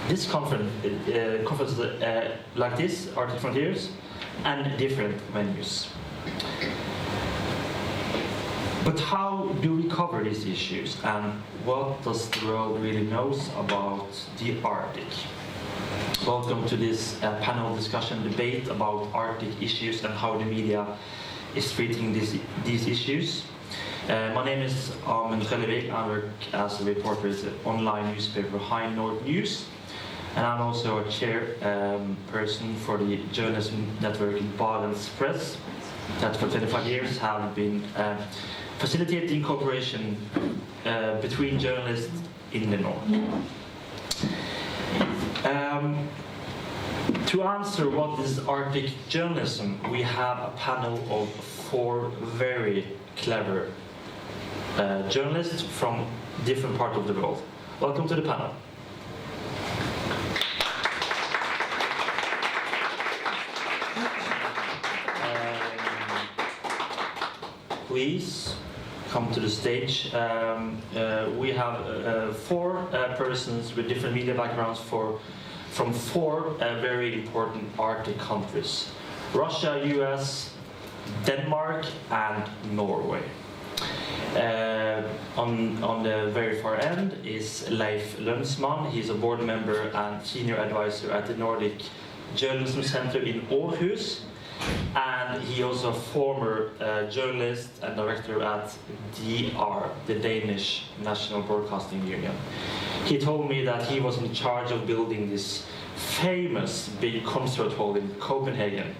this conference like this, Arctic Frontiers, and different venues. But how do we cover these issues, and what does the world really knows about the Arctic? Welcome to this panel discussion debate about Arctic issues and how the media is treating these issues. My name is Amund Trellevik. I work as a reporter at the online newspaper High North News, and I'm also a chairperson for the journalism network in Barents Press that for 25 years have been facilitating cooperation between journalists in the north. To answer what is Arctic journalism, we have a panel of 4 very clever journalists from different parts of the world. Welcome to the panel. Please come to the stage. We have 4 persons with different media backgrounds from 4 very important Arctic countries: Russia, US, Denmark, and Norway. On the very far end is Leif Lønsmann. He's a board member and senior advisor at the Nordic Journalism Center in Aarhus. And he also a former journalist and director at DR, the Danish National Broadcasting Union. He told me that he was in charge of building this famous big concert hall in Copenhagen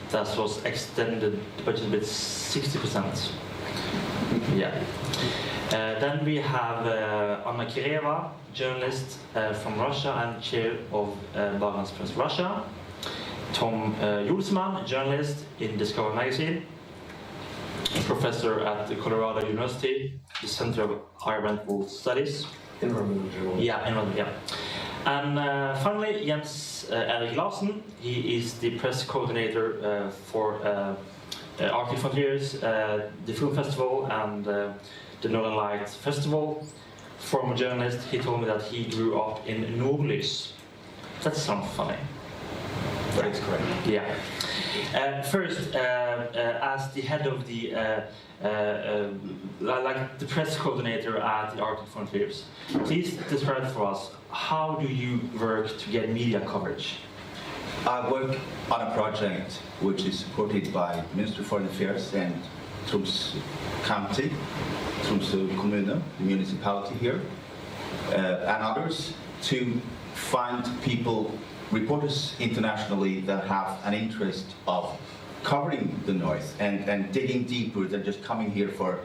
that was extended the budget with 60%. Yeah. Then we have Anna Kireva, journalist from Russia and chair of Barents Press Russia. Tom Julesman, journalist in Discover magazine, professor at the Colorado University, the Center of Environmental Studies. Environmental. Yeah, environmental, yeah. And finally, Jens Erik Larsen. He is the press coordinator for Arctic Frontiers, the film festival, and the Northern Lights Festival. Former journalist, he told me that he grew up in Nordlys. That sounds funny. That is correct. Yeah. First, as the head of the, like the press coordinator at the Arctic Frontiers, please describe for us, how do you work to get media coverage? I work on a project which is supported by Ministry of Foreign Affairs and Troms County, Troms Kommune, the municipality here, and others, to find people, reporters internationally, that have an interest of covering the North and digging deeper than just coming here for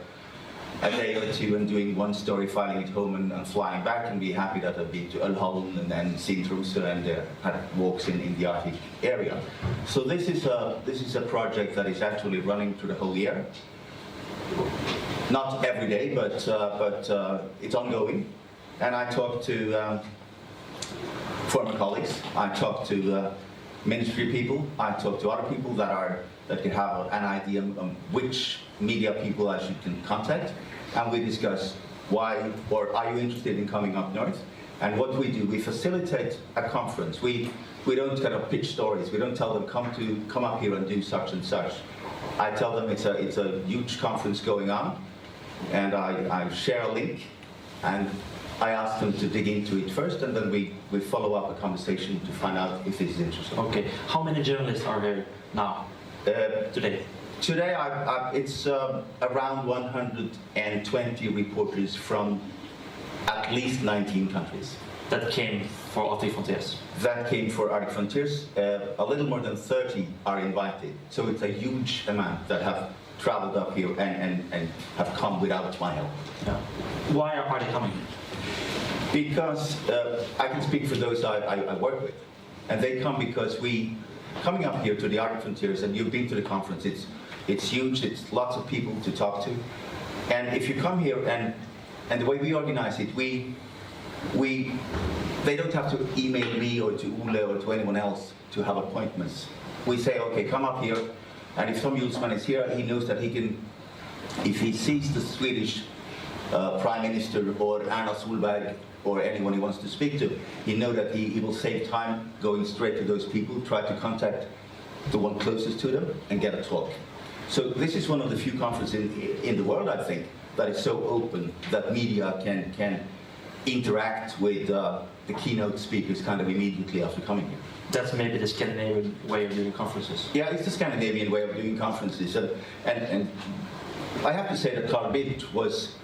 a day or 2 and doing one story, filing it home and flying back and be happy that I've been to Ølholm and then seen Tromsø and had walks in the Arctic area. So this is a project that is actually running through the whole year. Not every day, but it's ongoing. And I talk to former colleagues, I talk to ministry people, I talk to other people that can have an idea on which media people I should contact, and we discuss why, or are you interested in coming up north? And what we do, we facilitate a conference. We don't kind of pitch stories. We don't tell them come up here and do such and such. I tell them it's a huge conference going on, and I share a link, and I ask them to dig into it first, and then we follow up a conversation to find out if this is interesting. Okay. How many journalists are here now, today? Today, it's around 120 reporters from at least 19 countries. That came for Arctic Frontiers? That came for Arctic Frontiers. A little more than 30 are invited. So it's a huge amount that have traveled up here and have come without my help. Yeah. Why are they coming? Because I can speak for those I work with. And they come because coming up here to the Arctic Frontiers, and you've been to the conference, it's huge, it's lots of people to talk to. And if you come here, and the way we organize it, they don't have to email me or to Ole or to anyone else to have appointments. We say, okay, come up here, and if Tom Julesman is here, he knows that he can, if he sees the Swedish Prime Minister or Erna Solberg or anyone he wants to speak to, he knows that he will save time going straight to those people, try to contact the one closest to them and get a talk. So this is one of the few conferences in the world, I think, that is so open that media can interact with the keynote speakers kind of immediately after coming here. That's maybe the Scandinavian way of doing conferences. Yeah, it's the Scandinavian way of doing conferences. And I have to say that Carl Bildt was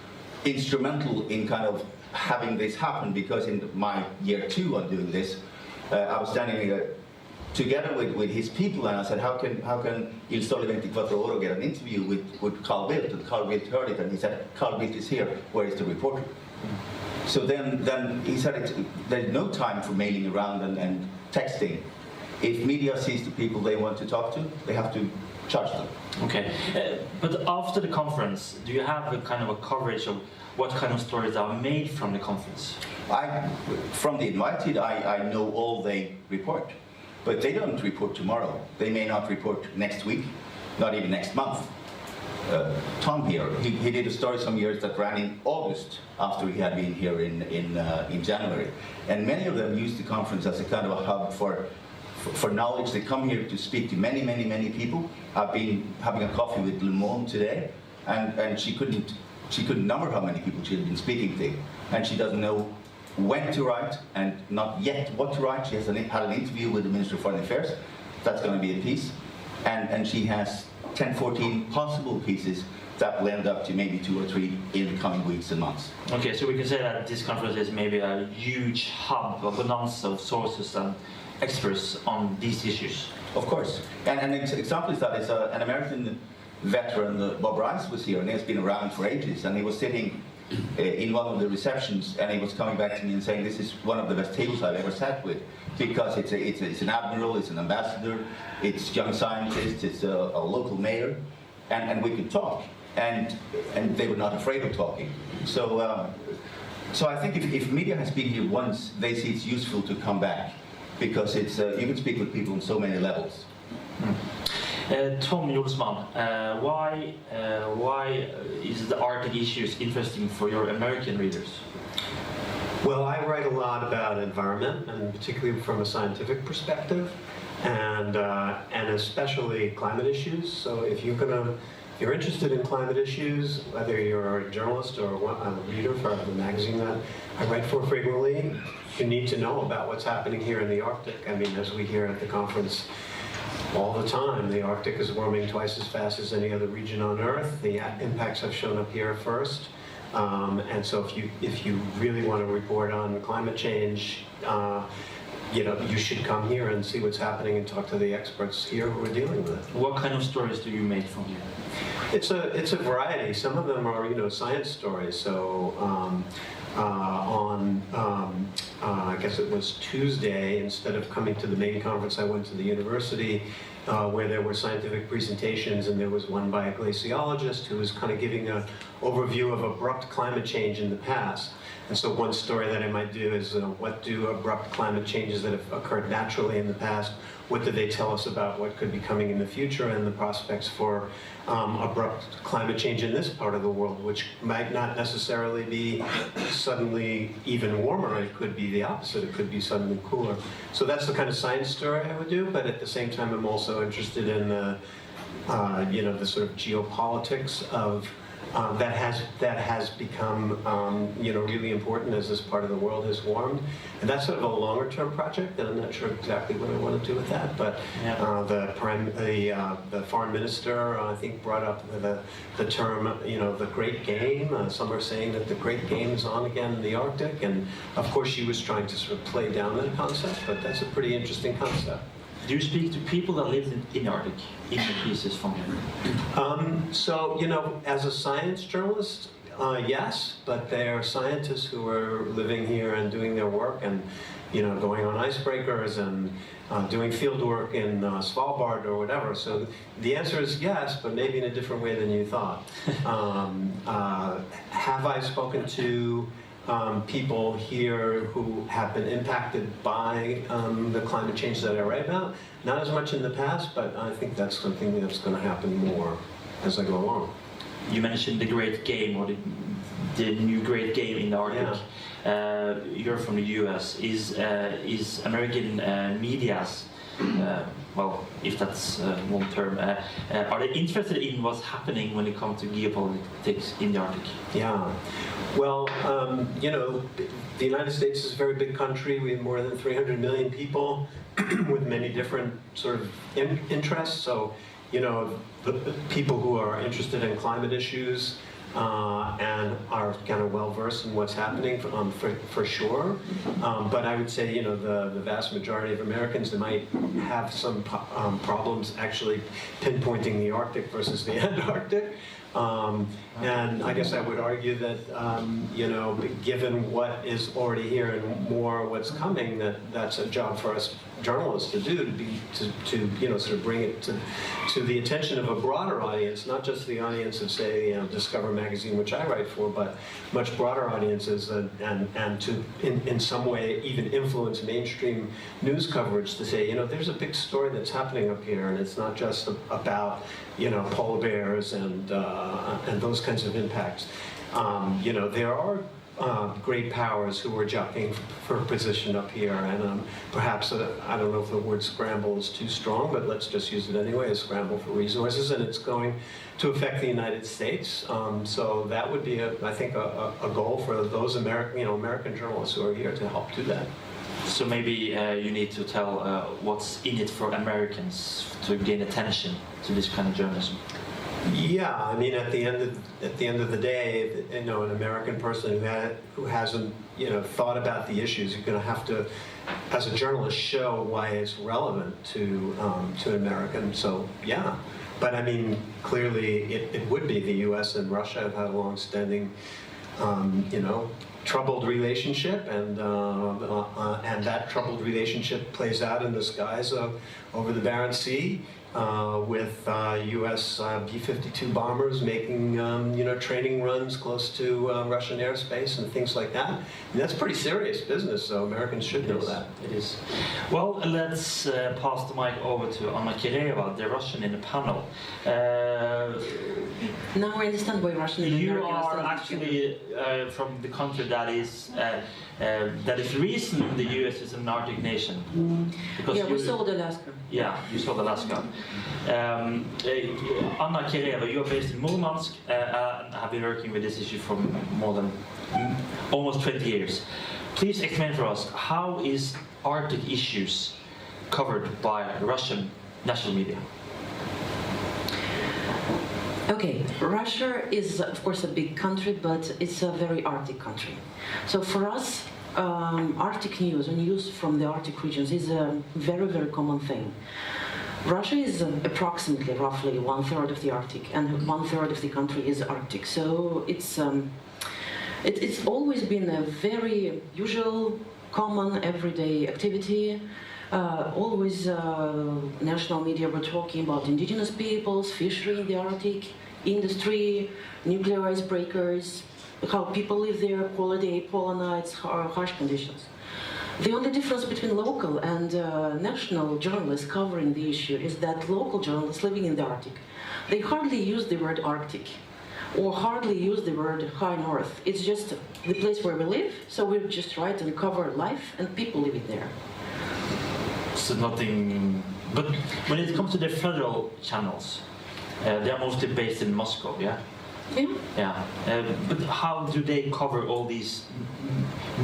instrumental in kind of having this happen, because in my year 2 on doing this, I was standing together with his people, and I said, how can Il Sole 24 Ore get an interview with Carl Bildt? And Carl Bildt heard it, and he said, Carl Bildt is here, where is the reporter? So then he said, there's no time for mailing around and texting. If media sees the people they want to talk to, they have to charge them. Okay, but after the conference, do you have a kind of a coverage of what kind of stories are made from the conference? From the invited, I know all they report, but they don't report tomorrow. They may not report next week, not even next month. Tom here, he did a story some years that ran in August after he had been here in January. And many of them used the conference as a kind of a hub for knowledge. They come here to speak to many people. I've been having a coffee with Le Monde today, and she couldn't number how many people she had been speaking to. And she doesn't know when to write, and not yet what to write. She has had an interview with the Minister of Foreign Affairs. That's going to be a piece. And she has 10, 14 possible pieces that will end up to maybe 2 or 3 in the coming weeks and months. Okay, so we can say that this conference is maybe a huge hub, a bonanza of sources and experts on these issues. Of course. And an example is that is an American veteran, Bob Rice, was here, and he has been around for ages, and he was sitting in one of the receptions, and he was coming back to me and saying, this is one of the best tables I've ever sat with, because it's an admiral, it's an ambassador, it's young scientists, it's a local mayor, and we could talk, and they were not afraid of talking. So I think if media has been here once, they see it's useful to come back, because it's you can speak with people on so many levels. Tom Jolsman, why is the Arctic issues interesting for your American readers? Well, I write a lot about environment, and particularly from a scientific perspective, and especially climate issues. So if you're interested in climate issues, whether you're a journalist or a reader for the magazine that I write for frequently, you need to know about what's happening here in the Arctic. I mean, as we hear at the conference all the time, the Arctic is warming twice as fast as any other region on Earth. The impacts have shown up here first. And so if you really want to report on climate change, you should come here and see what's happening and talk to the experts here who are dealing with it. What kind of stories do you make from here? It's a variety. Some of them are science stories. So I guess it was Tuesday, instead of coming to the main conference, I went to the university where there were scientific presentations, and there was one by a glaciologist who was kind of giving an overview of abrupt climate change in the past. And so one story that I might do is what do abrupt climate changes that have occurred naturally in the past, what do they tell us about what could be coming in the future, and the prospects for abrupt climate change in this part of the world, which might not necessarily be suddenly even warmer. It could be the opposite. It could be suddenly cooler. So that's the kind of science story I would do, but at the same time I'm also interested in the sort of geopolitics of that has become really important as this part of the world has warmed, and that's sort of a longer term project, and I'm not sure exactly what I want to do with that. But the foreign minister I think brought up the term the Great Game. Some are saying that the Great Game is on again in the Arctic, and of course she was trying to sort of play down that concept, but that's a pretty interesting concept. Do you speak to people that live in the Arctic, in the pieces from here? So, as a science journalist, yes, but there are scientists who are living here and doing their work and, going on icebreakers and doing field work in Svalbard or whatever. So the answer is yes, but maybe in a different way than you thought. Have I spoken to people here who have been impacted by the climate change that I write about? Not as much in the past, but I think that's something that's going to happen more as I go along. You mentioned the Great Game, or the new great game in the Arctic. You're from the US. Is American media's, well, if that's one term, are they interested in what's happening when it comes to geopolitics in the Arctic? Yeah. Well, you know, the United States is a very big country. We have more than 300 million people with many different sort of interests. So, you know, the people who are interested in climate issues and are kind of well versed in what's happening for sure. But I would say, you know, the vast majority of Americans, they might have some problems actually pinpointing the Arctic versus the Antarctic. And I guess I would argue that, you know, given what is already here and more what's coming, that's a job for us journalists to do, to you know, sort of bring it to the attention of a broader audience, not just the audience of, say, you know, Discover magazine, which I write for, but much broader audiences, and to in some way even influence mainstream news coverage to say, you know, there's a big story that's happening up here, and it's not just about, you know, polar bears and those kinds of impacts. You know, there are great powers who are jockeying for a position up here, and perhaps, I don't know if the word scramble is too strong, but let's just use it anyway, a scramble for resources, and it's going to affect the United States. So that would be, I think, a goal for those American journalists who are here to help do that. So maybe you need to tell what's in it for Americans to gain attention to this kind of journalism. Yeah, I mean, at the end of the day, you know, an American person who hasn't, you know, thought about the issues, you're going to have to, as a journalist, show why it's relevant to an American. So yeah, but I mean, clearly, it would be. The U.S. and Russia have had a long-standing, you know, troubled relationship, and that troubled relationship plays out in the skies over the Barents Sea. With U.S. B-52 bombers making, you know, training runs close to Russian airspace and things like that. And that's pretty serious business, so Americans should know that. It is. Well, let's pass the mic over to Anna Kireva, the Russian in the panel. Now I understand why Russian and You American are actually from the country that is reason the U.S. is an Arctic nation. Because yeah, we sold Alaska. Yeah, you sold Alaska. Anna Kireva, you are based in Murmansk and have been working with this issue for more than almost 20 years. Please explain for us, how is Arctic issues covered by Russian national media? Okay, Russia is of course a big country, but it's a very Arctic country. So for us, Arctic news and news from the Arctic regions is a very, very common thing. Russia is approximately, roughly 1/3 of the Arctic, and 1/3 of the country is Arctic. So it's always been a very usual, common, everyday activity. Always national media were talking about indigenous peoples, fishery in the Arctic, industry, nuclear icebreakers, how people live there, polar day, polar nights, harsh conditions. The only difference between local and national journalists covering the issue is that local journalists living in the Arctic, they hardly use the word Arctic or hardly use the word high north. It's just the place where we live, so we just write and cover life and people living there. So nothing, but when it comes to the federal channels, they are mostly based in Moscow, yeah? Yeah. But how do they cover all these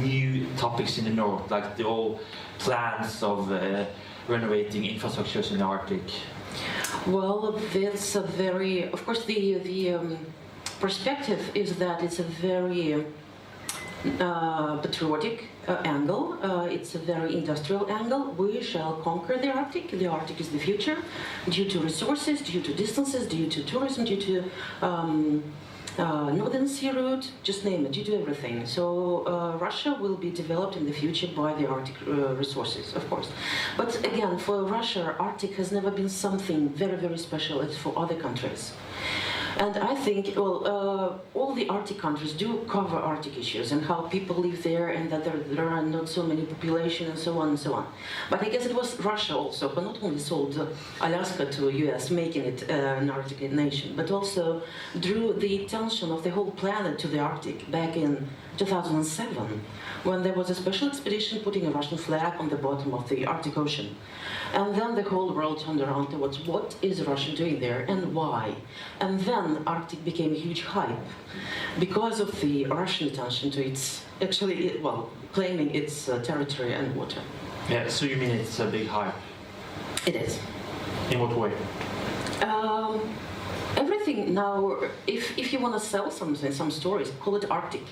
new topics in the north, like the old plans of renovating infrastructures in the Arctic? Well, that's a very, of course, the perspective is that it's a very patriotic angle. It's a very industrial angle. We shall conquer the Arctic. The Arctic is the future, due to resources, due to distances, due to tourism, due to Northern Sea route, just name it, due to everything. So Russia will be developed in the future by the Arctic resources, of course. But again, for Russia, Arctic has never been something very, very special as for other countries. And I think, well, all the Arctic countries do cover Arctic issues and how people live there and that there are not so many population and so on and so on. But I guess it was Russia also who not only sold Alaska to US, making it an Arctic nation, but also drew the attention of the whole planet to the Arctic back in 2007, when there was a special expedition putting a Russian flag on the bottom of the Arctic Ocean. And then the whole world turned around towards what is Russia doing there and why. And then Arctic became a huge hype because of the Russian attention to its, claiming its territory and water. Yeah, so you mean it's a big hype? It is. In what way? Everything now, if you want to sell something, some stories, call it Arctic.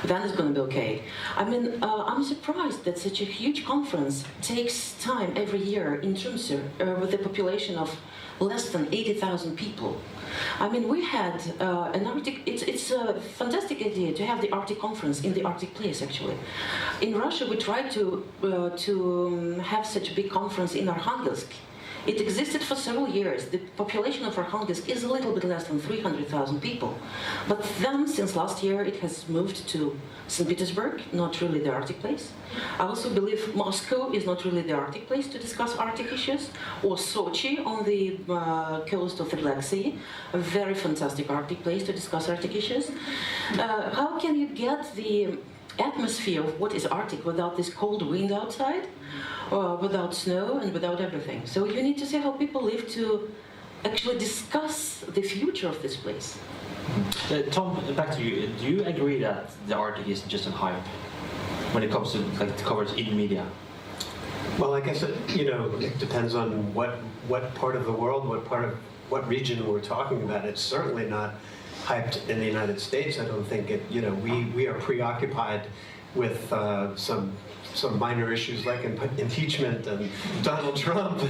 Then it's going to be okay. I mean, I'm surprised that such a huge conference takes time every year in Tromsø with a population of less than 80,000 people. I mean, we had an Arctic, it's a fantastic idea to have the Arctic conference in the Arctic place, actually. In Russia, we tried to have such a big conference in Arkhangelsk. It existed for several years. The population of Arkhangelsk is a little bit less than 300,000 people. But then, since last year, it has moved to St. Petersburg, not really the Arctic place. I also believe Moscow is not really the Arctic place to discuss Arctic issues, or Sochi on the coast of the Black Sea, a very fantastic Arctic place to discuss Arctic issues. How can you get the atmosphere of what is Arctic without this cold wind outside? Without snow and without everything. So you need to see how people live to actually discuss the future of this place. Tom, back to you. Do you agree that the Arctic is just a hype when it comes to coverage in media? Well, I guess it depends on what part of the world, what region we're talking about. It's certainly not hyped in the United States. I don't think it. We are preoccupied with some minor issues like impeachment and Donald Trump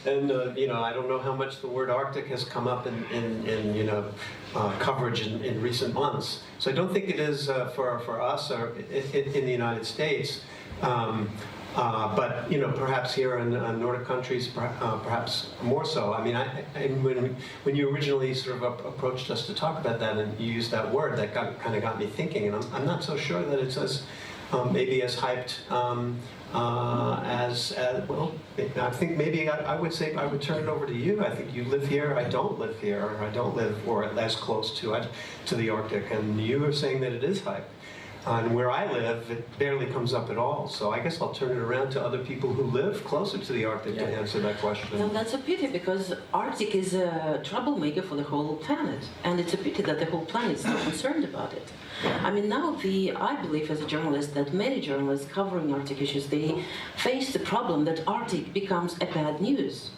and I don't know how much the word Arctic has come up in coverage in recent months. So I don't think it is for us or in the United States. But perhaps here in Nordic countries, perhaps more so. I mean, when you originally sort of approached us to talk about that, and you used that word, that kind of got me thinking. And I'm not so sure that it's as maybe as hyped as well. I think maybe I would say I would turn it over to you. I think you live here. I don't live here. Or I don't live or as close to the Arctic. And you are saying that it is hyped. And where I live, it barely comes up at all. So I guess I'll turn it around to other people who live closer to the Arctic to answer that question. And that's a pity, because Arctic is a troublemaker for the whole planet. And it's a pity that the whole planet is not concerned about it. I mean, now I believe as a journalist that many journalists covering Arctic issues, they face the problem that Arctic becomes a bad news.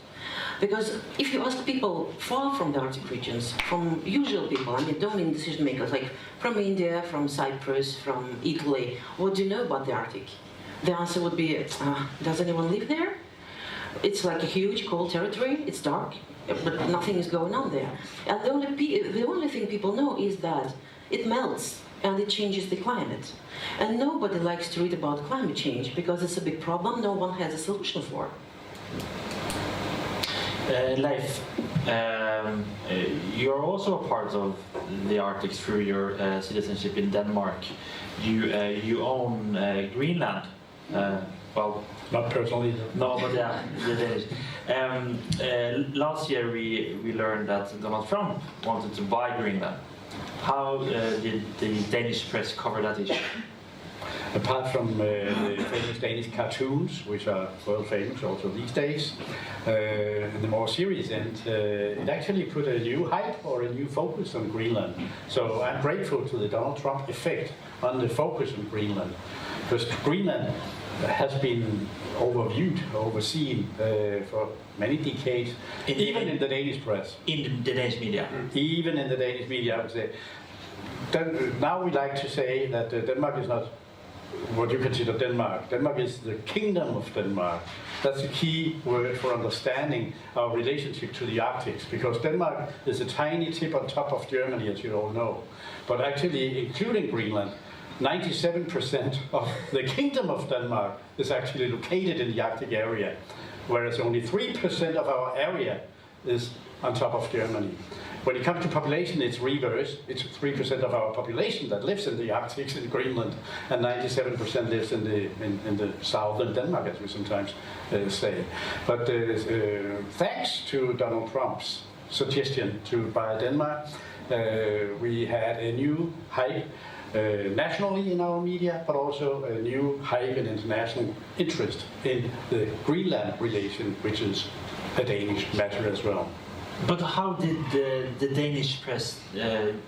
Because if you ask people far from the Arctic regions, from usual people, I mean, don't mean decision makers, like from India, from Cyprus, from Italy, what do you know about the Arctic? The answer would be, does anyone live there? It's like a huge cold territory, it's dark, but nothing is going on there. And the only thing people know is that it melts and it changes the climate. And nobody likes to read about climate change because it's a big problem no one has a solution for. Leif, you are also a part of the Arctic through your citizenship in Denmark. You own Greenland. Well, not personally. No, but yeah, the Danish. Last year we learned that Donald Trump wanted to buy Greenland. How did the Danish press cover that issue? Apart from the famous Danish cartoons, which are world famous also these days, and the more serious end, it actually put a new hype or a new focus on Greenland. So I'm grateful to the Donald Trump effect on the focus on Greenland, because Greenland has been overseen for many decades, even in the Danish press. In the Danish media? Even in the Danish media, I would say. Now we like to say that Denmark is not what you consider Denmark. Denmark is the kingdom of Denmark. That's the key word for understanding our relationship to the Arctic, because Denmark is a tiny tip on top of Germany, as you all know. But actually, including Greenland, 97% of the kingdom of Denmark is actually located in the Arctic area, whereas only 3% of our area is on top of Germany. When it comes to population, it's reverse. It's 3% of our population that lives in the Arctic, in Greenland, and 97% lives in the southern Denmark, as we sometimes say. But thanks to Donald Trump's suggestion to buy Denmark, we had a new hype nationally in our media, but also a new hype and international interest in the Greenland relation, which is a Danish matter as well. But how did the Danish press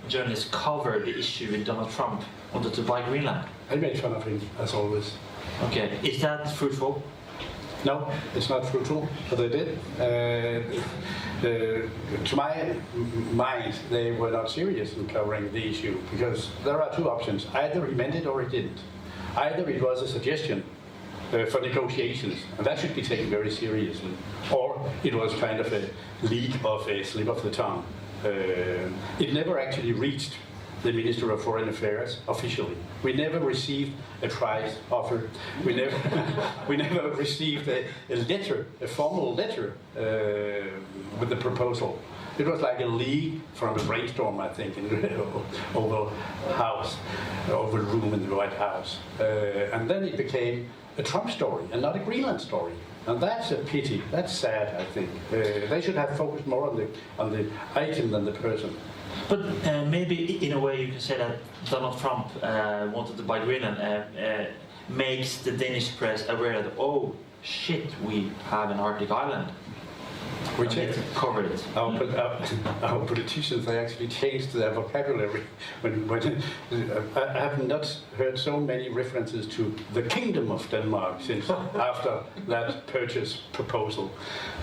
journalists cover the issue with Donald Trump wanted to buy Greenland? I made fun of him, as always. Okay, is that fruitful? No, it's not fruitful, but they did. To my mind, they were not serious in covering the issue, because there are two options. Either he meant it or he didn't. Either it was a suggestion for negotiations, and that should be taken very seriously, or it was kind of a leak of a slip of the tongue. It never actually reached the Minister of Foreign Affairs officially. We never received a prize offer. We never received a letter, a formal letter with the proposal. It was like a leak from a rainstorm, I think, in the Oval Room in the White House. And then it became a Trump story and not a Greenland story. And that's a pity. That's sad, I think. They should have focused more on the item than the person. But maybe in a way you can say that Donald Trump wanted to buy Greenland makes the Danish press aware that, oh shit, we have an Arctic island. Which covered it. Our politicians, they actually changed their vocabulary. When I have not heard so many references to the Kingdom of Denmark since after that purchase proposal.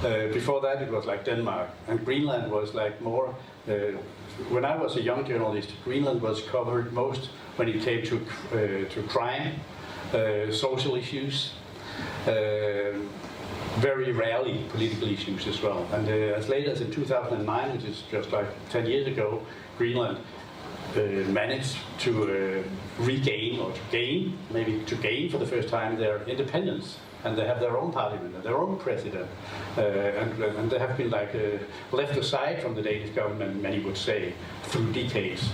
Before that, it was like Denmark, and Greenland was like more. When I was a young journalist, Greenland was covered most when it came to crime, social issues. Very rarely political issues as well. And as late as in 2009, which is just like 10 years ago, Greenland managed to regain, or to gain for the first time their independence. And they have their own parliament and their own president. And they have been like left aside from the Danish government, many would say, through decades.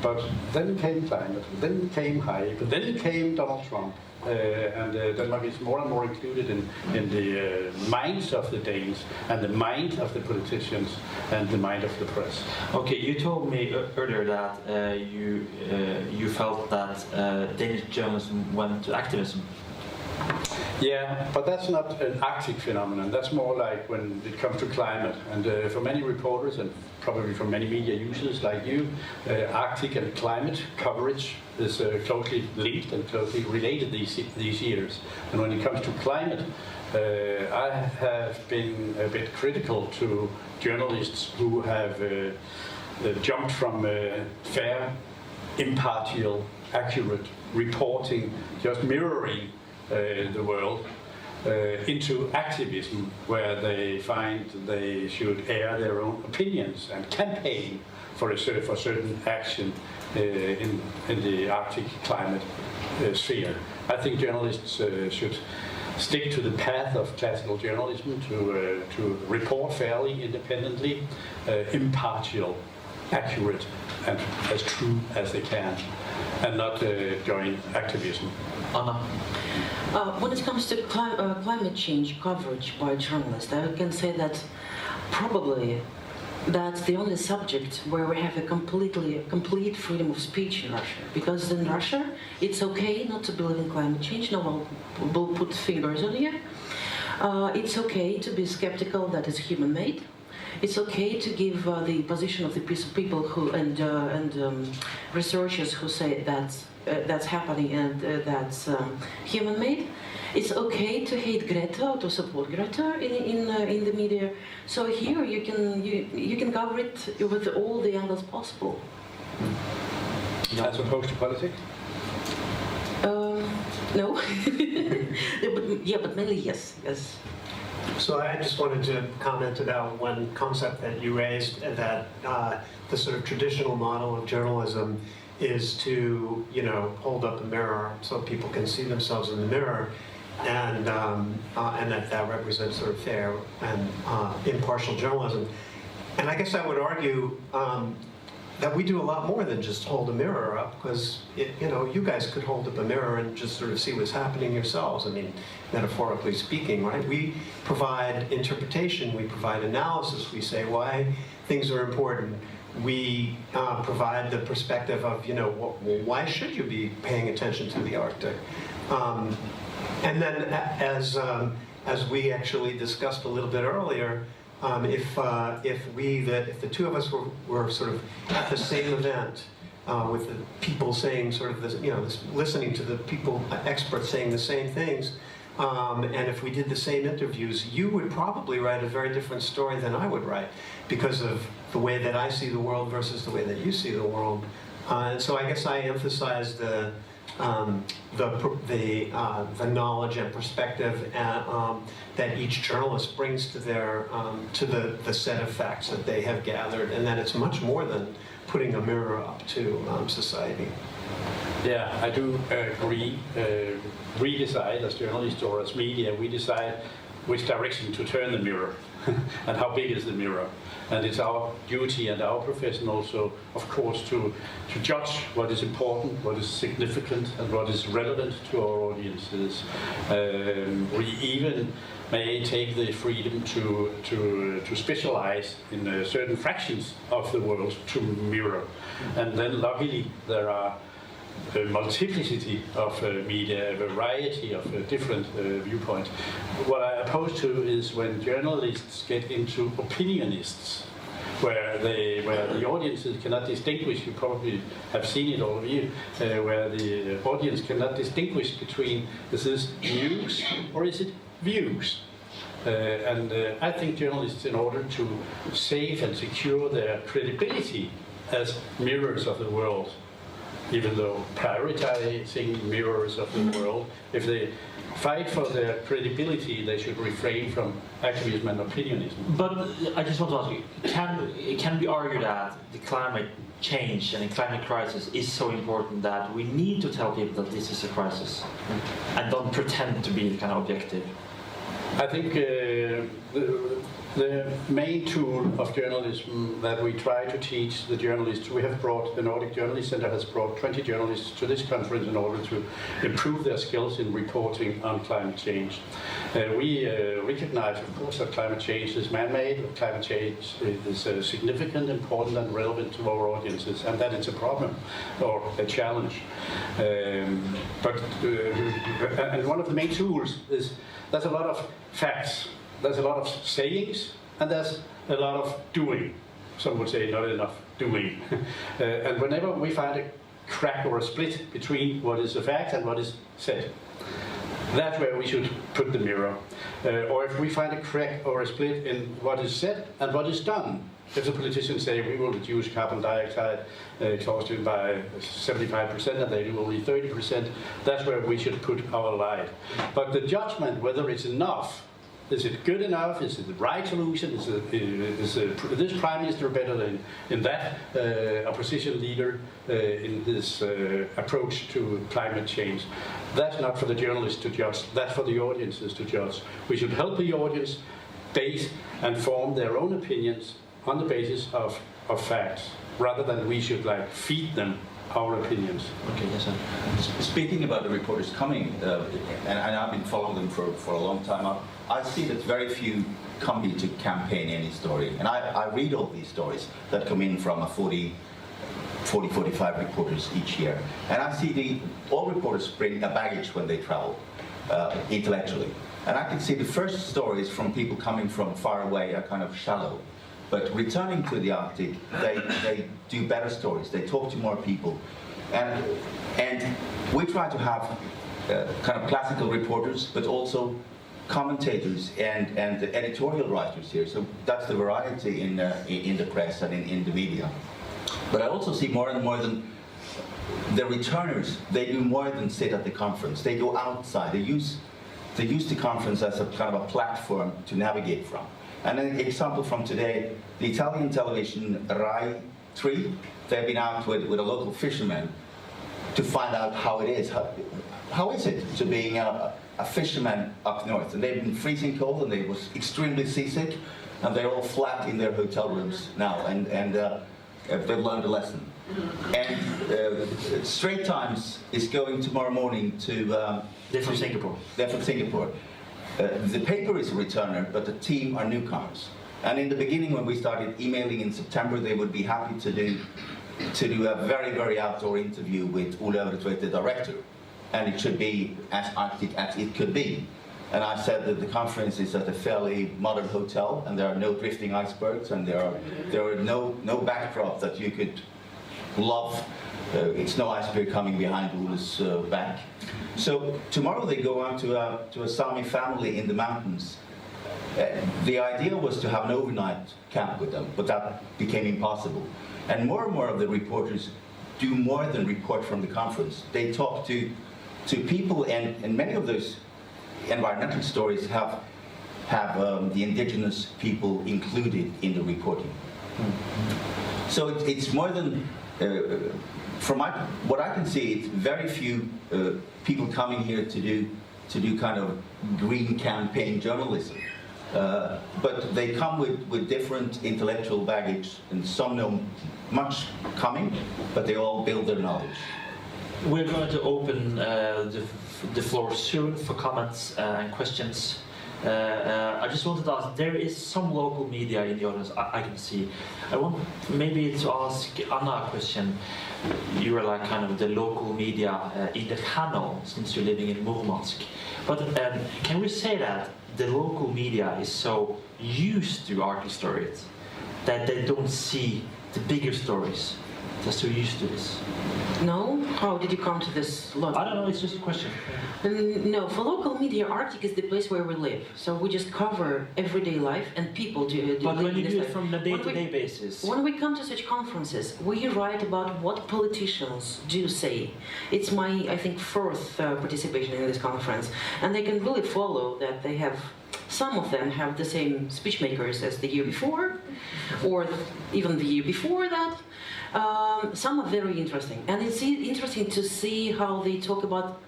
But then came climate, then came hype, then came Donald Trump. And Denmark is more and more included in the minds of the Danes, and the mind of the politicians, and the mind of the press. Okay, you told me earlier that you felt that Danish journalism went to activism. Yeah, but that's not an Arctic phenomenon. That's more like when it comes to climate. And for many reporters, and probably for many media users like you, Arctic and climate coverage is closely linked and closely related these years. And when it comes to climate, I have been a bit critical to journalists who have jumped from fair, impartial, accurate reporting, just mirroring the world, into activism, where they find they should air their own opinions and campaign for certain action in the Arctic climate sphere. I think journalists should stick to the path of classical journalism, to report fairly, independently, impartial, accurate, and as true as they can, and not join activism. Anna? When it comes to climate change coverage by journalists, I can say that probably that's the only subject where we have a complete freedom of speech in Russia. Because in Russia, it's okay not to believe in climate change. No one will put fingers on you. It's okay to be skeptical that it's human-made. It's okay to give the position of the people who and researchers who say that's happening and that's human-made. It's okay to hate Greta or to support Greta in the media. So here you can cover it with all the angles possible. As opposed to politics? No. but mainly yes. So I just wanted to comment about one concept that you raised, that the sort of traditional model of journalism is to, hold up a mirror so people can see themselves in the mirror, and that represents sort of fair and impartial journalism. And I guess I would argue that we do a lot more than just hold a mirror up, because you guys could hold up a mirror and just sort of see what's happening yourselves. I mean, metaphorically speaking, right? We provide interpretation, we provide analysis, we say why things are important. We provide the perspective of, why should you be paying attention to the Arctic? And then, as we actually discussed a little bit earlier, if the two of us were sort of at the same event, with the people saying sort of this, listening to the people, experts saying the same things, and if we did the same interviews, you would probably write a very different story than I would write, because of the way that I see the world versus the way that you see the world. And so I guess I emphasize the knowledge and perspective that each journalist brings to their to the set of facts that they have gathered, and that it's much more than putting a mirror up to society. Yeah, I do agree. We decide as journalists or as media, we decide which direction to turn the mirror and how big is the mirror. And it's our duty and our profession also, of course, to judge what is important, what is significant, and what is relevant to our audiences. We even may take the freedom to specialize in certain fractions of the world to mirror. And then luckily there are a multiplicity of media, a variety of different viewpoints. What I oppose to is when journalists get into opinionists, where the audiences cannot distinguish. You probably have seen it, all of you, where the audience cannot distinguish between, is this news or is it views? And I think journalists, in order to save and secure their credibility as mirrors of the world, even though prioritizing mirrors of the world, if they fight for their credibility, they should refrain from activism and opinionism. But I just want to ask you, can we argue that the climate change and the climate crisis is so important that we need to tell people that this is a crisis and don't pretend to be kind of objective? I think the main tool of journalism that we try to teach the journalists, we have brought, the Nordic Journalist Center has brought 20 journalists to this conference in order to improve their skills in reporting on climate change. We recognize, of course, that climate change is man-made, that climate change is significant, important, and relevant to our audiences, and that it's a problem or a challenge. And one of the main tools is there's a lot of facts. There's a lot of sayings, and there's a lot of doing. Some would say not enough doing. And whenever we find a crack or a split between what is a fact and what is said, that's where we should put the mirror. Or if we find a crack or a split in what is said and what is done. If the politicians say we will reduce carbon dioxide exhaustion by 75% and they do only 30%, that's where we should put our light. But the judgment, whether it's enough, is it good enough? Is it the right solution? Is this prime minister better than in that opposition leader in this approach to climate change? That's not for the journalists to judge. That's for the audiences to judge. We should help the audience base and form their own opinions on the basis of facts, rather than we should feed them our opinions. Okay, yes, sir. Speaking about the reporters coming, and I've been following them for a long time, I see that very few come here to campaign any story. And I read all these stories that come in from 45 reporters each year. And I see all reporters bring a baggage when they travel, intellectually. And I can see the first stories from people coming from far away are kind of shallow. But returning to the Arctic, they do better stories. They talk to more people. And we try to have kind of classical reporters, but also commentators and editorial writers here. So that's the variety in the press and in the media. But I also see more and more than the returners. They do more than sit at the conference. They go outside. They use the conference as a kind of a platform to navigate from. And an example from today, the Italian television Rai 3, they've been out with a local fisherman to find out how it is. How is it to being a fisherman up north? And they've been freezing cold and they was extremely seasick. and they're all flat in their hotel rooms now, and they've learned a lesson. And Straight Times is going tomorrow morning to... They're from Singapore. They're from Singapore. The paper is a returner, but the team are newcomers. And in the beginning, when we started emailing in September, they would be happy to do a very, very outdoor interview with Ole Øvretvedt, the director. And it should be as Arctic as it could be. And I said that the conference is at a fairly modern hotel, and there are no drifting icebergs, and there are no backdrop that you could love. It's no iceberg coming behind Ole's back. So tomorrow they go out to a Sami family in the mountains. The idea was to have an overnight camp with them, but that became impossible. And more of the reporters do more than report from the conference. They talk to people, and many of those environmental stories have the indigenous people included in the reporting. So it's more than, from what I can see, it's very few people coming here to do kind of green campaign journalism. But they come with different intellectual baggage, and some know much coming, but they all build their knowledge. We're going to open the floor soon for comments and questions. I just wanted to ask, there is some local media in the audience, I can see. I want maybe to ask Anna a question. You are like kind of the local media in the channel, since you're living in Murmansk. But can we say that the local media is so used to Arctic stories that they don't see the bigger stories? They're so used to this. No? How did you come to this logic? I don't know, it's just a question. No, for local media, Arctic is the place where we live. So we just cover everyday life, and people do But when you this do it life. from the day-to-day basis... When we come to such conferences, we write about what politicians do say. It's my, I think, fourth participation in this conference. And they can really follow that they have, some of them have the same speech makers as the year before, or even the year before that. Some are very interesting, and it's interesting to see how they talk about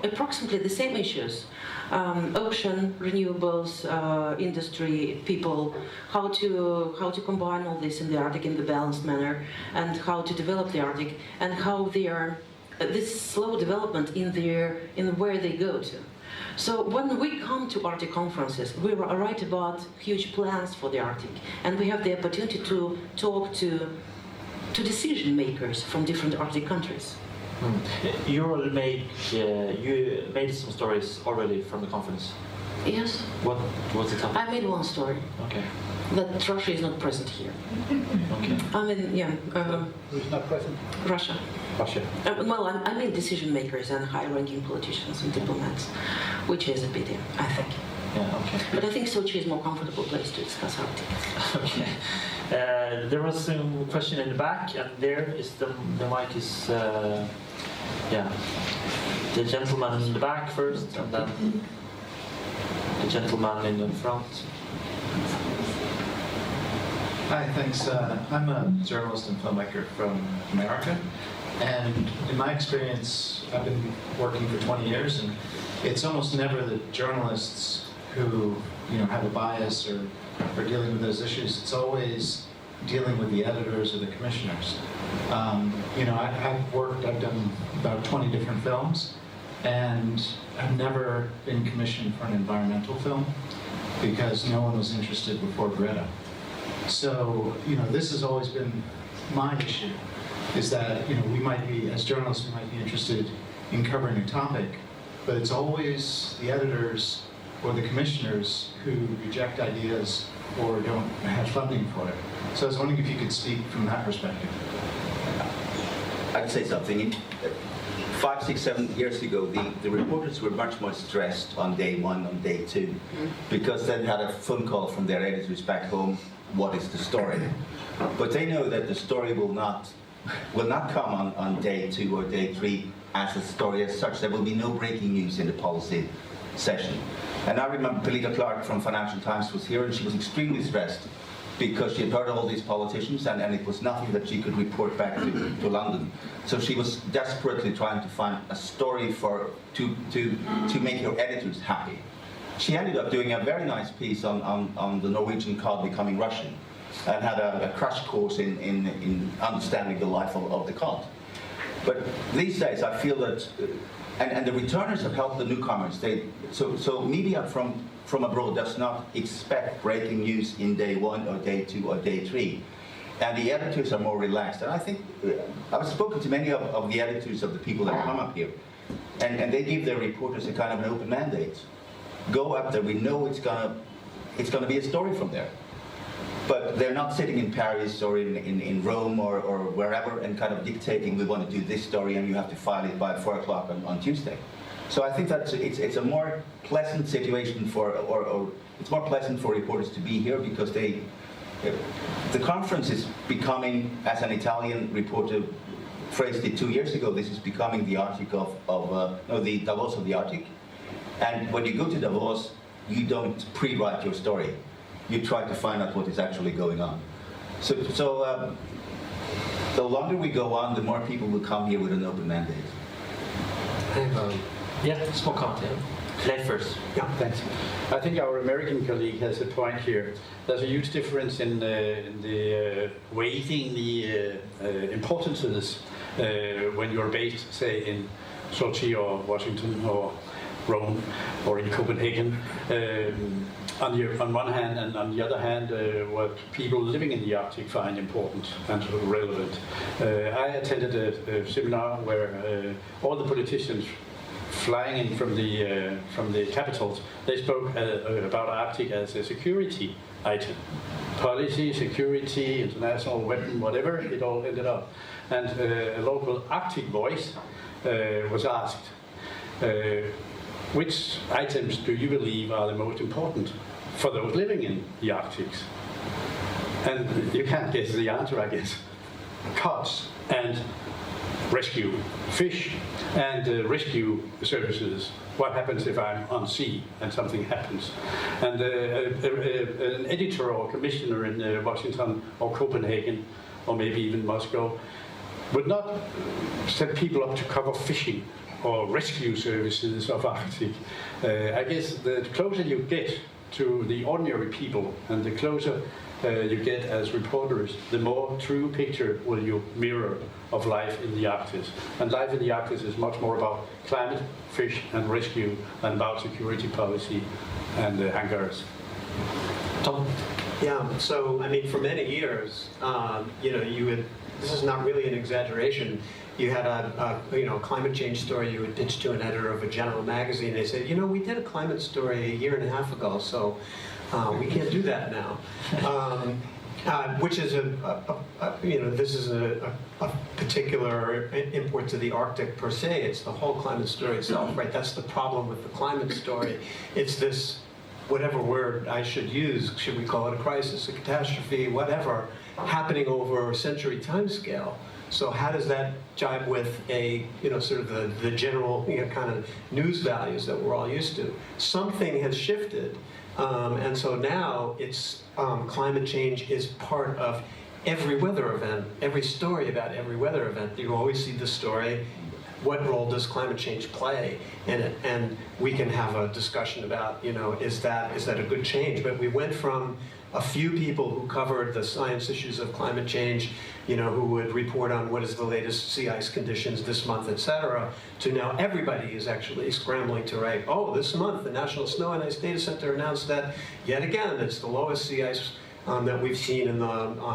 approximately the same issues: ocean, renewables, industry, people, how to combine all this in the Arctic in the balanced manner, and how to develop the Arctic, and how they are this slow development in where they go to. So when we come to Arctic conferences, we write about huge plans for the Arctic, and we have the opportunity to talk to decision makers from different Arctic countries. You made some stories already from the conference. Yes. What was the topic? I made one story. Okay. That Russia is not present here. Okay. I mean, yeah. Who's not present? Russia. Russia. Well, I mean decision makers and high-ranking politicians and diplomats, which is a pity, I think. Yeah. Okay. But I think Sochi is a more comfortable place to discuss Arctic. Okay. There was some question in the back, and there is the mic is, yeah. The gentleman in the back first, and then the gentleman in the front. Hi, thanks. I'm a journalist and filmmaker from America, and in my experience, I've been working for 20 years, and it's almost never the journalists who have a bias or are dealing with those issues. It's always dealing with the editors or the commissioners. I've done about 20 different films, and I've never been commissioned for an environmental film because no one was interested before Greta. So, this has always been my issue, is that, we might be, as journalists, we might be interested in covering a topic, but it's always the editors or the commissioners who reject ideas or don't have funding for it. So I was wondering if you could speak from that perspective. I'd say something. 5, 6, 7 years ago, the reporters were much more stressed on day one, on day two, because they had a phone call from their editors back home. What is the story? But they know that the story will not come on day 2 or day 3 as a story as such. There will be no breaking news in the policy session. And I remember Pelita Clark from Financial Times was here, and she was extremely stressed because she had heard all these politicians, and it was nothing that she could report back to London. So she was desperately trying to find a story to make her editors happy. she ended up doing a very nice piece on the Norwegian cod becoming Russian, and had a crash course in understanding the life of the cod. But these days I feel that, and the returners have helped the newcomers. So media from abroad does not expect breaking news in day 1 or day 2 or day 3. And the editors are more relaxed. And I think, I've spoken to many of the editors of the people that come up here, and they give their reporters a kind of an open mandate. Go up there, we know it's gonna be a story from there. But they're not sitting in Paris or in Rome or wherever and kind of dictating, we want to do this story and you have to file it by 4 o'clock on Tuesday. So I think that it's a more pleasant situation or it's more pleasant for reporters to be here, because the conference is becoming, as an Italian reporter phrased it 2 years ago, this is becoming the Arctic the Davos of the Arctic. And when you go to Davos, you don't pre-write your story. You try to find out what is actually going on. So the longer we go on, the more people will come here with an open mandate. Yeah, small comment. Leif first. Yeah, thanks. I think our American colleague has a point here. There's a huge difference in the weighting the importances when you're based, say, in Sochi or Washington or Rome or in Copenhagen. On one hand, and on the other hand, what people living in the Arctic find important and relevant. I attended a seminar where all the politicians flying in from the capitals, they spoke about Arctic as a security item. Policy, security, international weapon, whatever, it all ended up. And a local Arctic voice was asked, which items do you believe are the most important for those living in the Arctics? And you can't guess the answer, I guess. Cods and rescue fish and rescue services. What happens if I'm on sea and something happens? And an editor or commissioner in Washington or Copenhagen or maybe even Moscow would not set people up to cover fishing or rescue services of Arctic. I guess the closer you get to the ordinary people and the closer you get as reporters, the more true picture will you mirror of life in the Arctic. And life in the Arctic is much more about climate, fish and rescue than about security policy and hangars. Tom? Yeah, so I mean, for many years, this is not really an exaggeration. You had a climate change story you would pitch to an editor of a general magazine. They said, we did a climate story 1.5 years ago, so we can't do that now. Which is this is a particular import to the Arctic per se. It's the whole climate story itself, right? That's the problem with the climate story. It's this, whatever word I should use, should we call it a crisis, a catastrophe, whatever, happening over a century timescale. So how does that jibe with a, sort of the general, kind of news values that we're all used to? Something has shifted, and so now it's climate change is part of every weather event, every story about every weather event. You always see the story, what role does climate change play in it? And we can have a discussion about, is that a good change? But we went from a few people who covered the science issues of climate change, who would report on what is the latest sea ice conditions this month, etc., to now everybody is actually scrambling to write, this month the National Snow and Ice Data Center announced that, yet again, it's the lowest sea ice that we've seen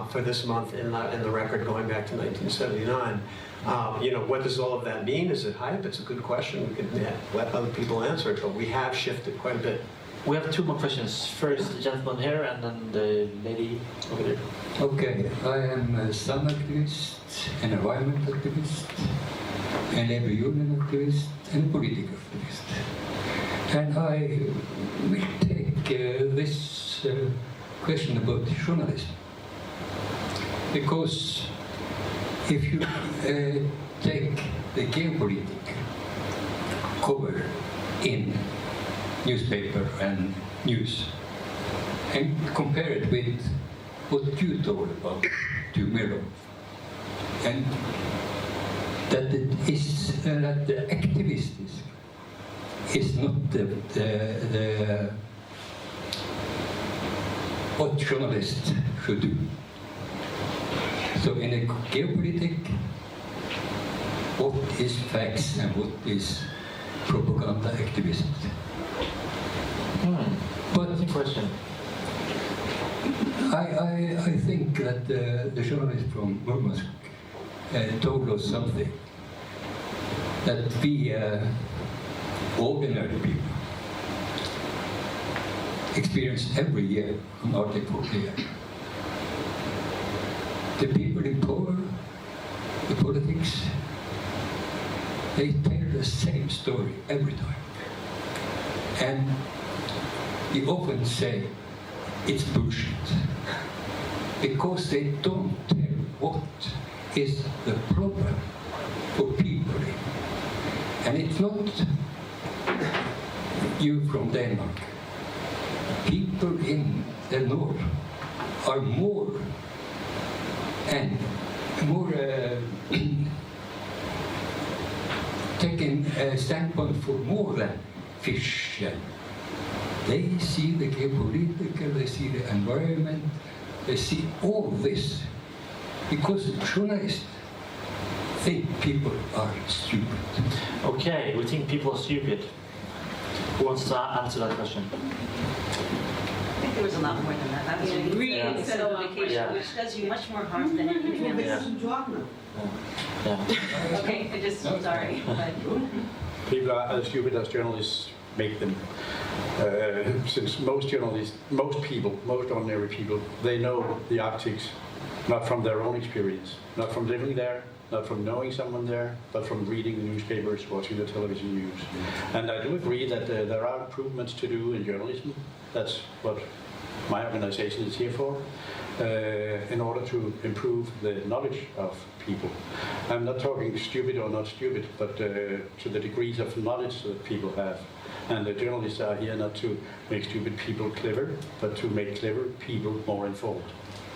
for this month in the record going back to 1979. What does all of that mean? Is it hype? It's a good question. We could let other people answer it, but we have shifted quite a bit. We have 2 more questions. First, the gentleman here, and then the lady over there. Okay, I am a sun activist, an environment activist, a labor union activist, and a political activist. And I will take this question about journalism. Because if you take the geopolitical cover in newspaper and news and compare it with what you told about tomorrow, and that it is that the activism is not what journalists should do. So in a geopolitics, what is facts and what is propaganda activism? But That's a question. I think that the journalist from Murmansk told us something that we ordinary people experience every year on Arctic here. The people in power, the politics, they tell the same story every time. And we often say it's bullshit because they don't tell what is the problem for people. And it's not you from Denmark. People in the north are more taking a standpoint for more than fish. They see the geopolitical, they see the environment, they see all this because journalists think people are stupid. Okay, we think people are stupid. Who wants to answer that question? I think there was a lot more than that. That was really Yeah. simplification, Yeah. which does you much more harm than anything else. Yeah. Okay, I just, sorry, but People are as stupid as journalists make them. Since most journalists, most people, most ordinary people, they know the Arctic not from their own experience, not from living there, not from knowing someone there, but from reading the newspapers, watching the television news. And I do agree that there are improvements to do in journalism. That's what my organization is here for, in order to improve the knowledge of people. I'm not talking stupid or not stupid, but to the degrees of knowledge that people have. And the journalists are here not to make stupid people clever, but to make clever people more informed.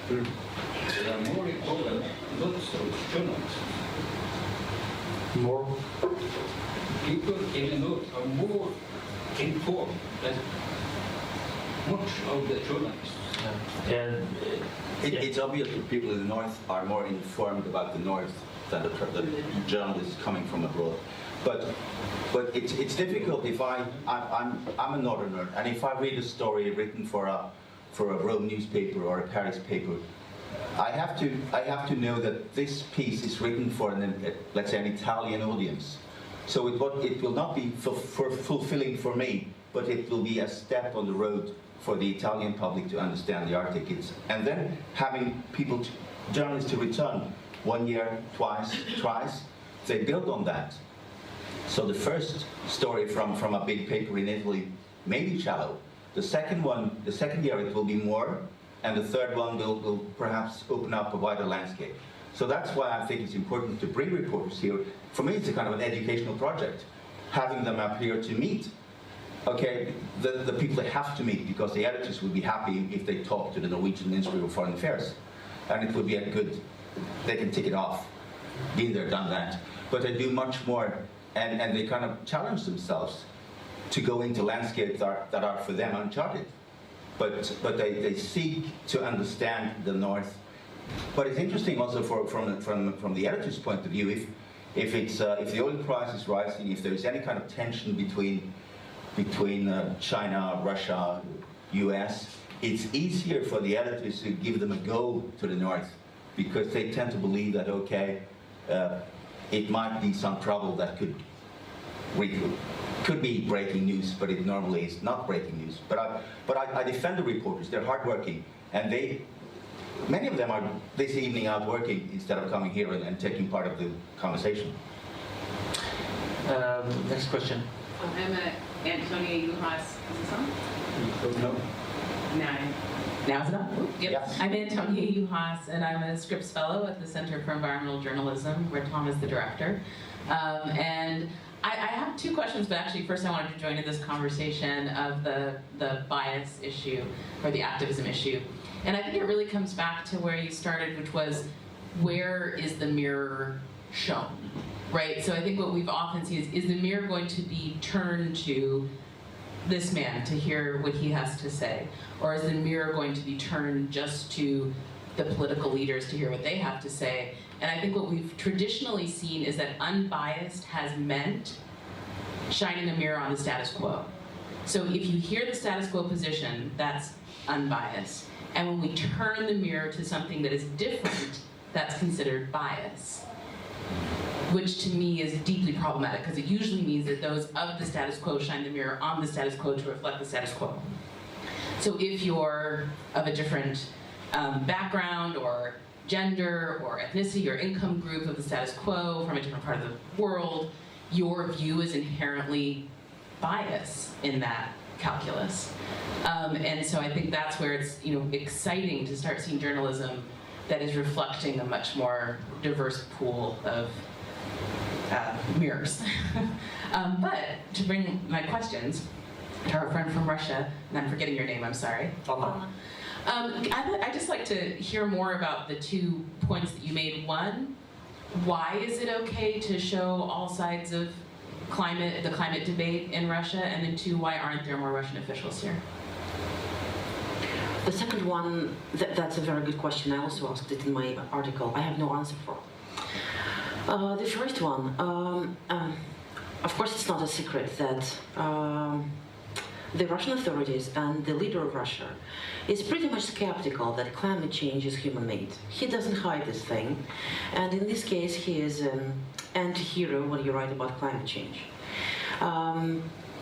There are more important, not so journalists. More? People in the north are more informed than much of the journalists. And It's obvious that people in the north are more informed about the north than the journalists coming from abroad. But it's difficult if I'm a northerner, and if I read a story written for a Rome newspaper or a Paris paper, I have to know that this piece is written for let's say an Italian audience. So it will not be fulfilling for me, but it will be a step on the road for the Italian public to understand the Arctic. And then having journalists to return 1 year, twice, thrice, they build on that. So the first story from a big paper in Italy may be shallow. The second year it will be more, and the third one will perhaps open up a wider landscape. So that's why I think it's important to bring reporters here. For me, it's a kind of an educational project, having them up here to meet. Okay, the people they have to meet, because the editors would be happy if they talk to the Norwegian Ministry of Foreign Affairs, and it would be they can tick it off, been there, done that. But they do much more, and they kind of challenge themselves to go into landscapes that are for them uncharted. But they seek to understand the North. But it's interesting also from the editor's point of view, if the oil price is rising, if there is any kind of tension between China, Russia, US, it's easier for the editors to give them a go to the North, because they tend to believe that, okay, it might be some trouble that could be breaking news, but it normally is not breaking news. But I defend the reporters. They're hardworking, and many of them are this evening out working instead of coming here and taking part of the conversation. Next question. I'm Antonia Juhas. Is this on? No. Now is it on? Yep. Yes. I'm Antonia Juhas, and I'm a Scripps Fellow at the Center for Environmental Journalism, where Tom is the director. And I have two questions, but actually first I wanted to join in this conversation of the bias issue, or the activism issue. And I think it really comes back to where you started, which was, where is the mirror shown? right? So I think what we've often seen is the mirror going to be turned to this man to hear what he has to say? Or is the mirror going to be turned just to the political leaders to hear what they have to say? And I think what we've traditionally seen is that unbiased has meant shining a mirror on the status quo. So if you hear the status quo position, that's unbiased. And when we turn the mirror to something that is different, that's considered bias, which to me is deeply problematic because it usually means that those of the status quo shine the mirror on the status quo to reflect the status quo. So if you're of a different background or gender or ethnicity or income group of the status quo from a different part of the world, your view is inherently biased in that calculus. And so I think that's where it's exciting to start seeing journalism that is reflecting a much more diverse pool of mirrors. But to bring my questions to our friend from Russia, and I'm forgetting your name, I'm sorry. I'd just like to hear more about the 2 points that you made. One, why is it okay to show all sides of the climate debate in Russia? And then 2, why aren't there more Russian officials here? The second one, that's a very good question. I also asked it in my article. I have no answer for. The first one, of course it's not a secret that the Russian authorities and the leader of Russia is pretty much skeptical that climate change is human-made. He doesn't hide this thing, and in this case he is an anti-hero when you write about climate change.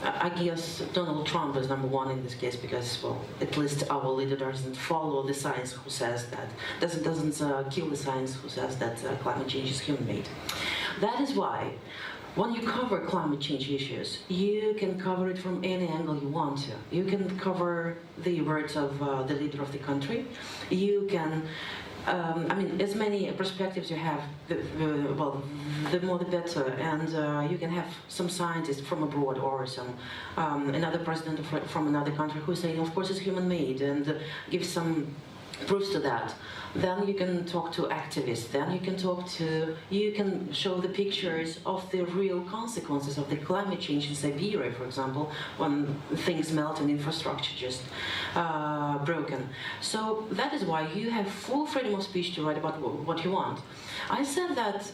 I guess Donald Trump is number one in this case because, well, at least our leader doesn't follow the science who says that, doesn't kill the science who says that climate change is human-made. That is why when you cover climate change issues, you can cover it from any angle you want to. You can cover the words of the leader of the country. You can, as many perspectives you have, the more the better. And you can have some scientist from abroad or some another president from another country who's saying, of course, it's human-made, and give some proofs to that. Then you can talk to activists, then you can show the pictures of the real consequences of the climate change in Siberia, for example, when things melt and infrastructure just broken. So that is why you have full freedom of speech to write about what you want. I said that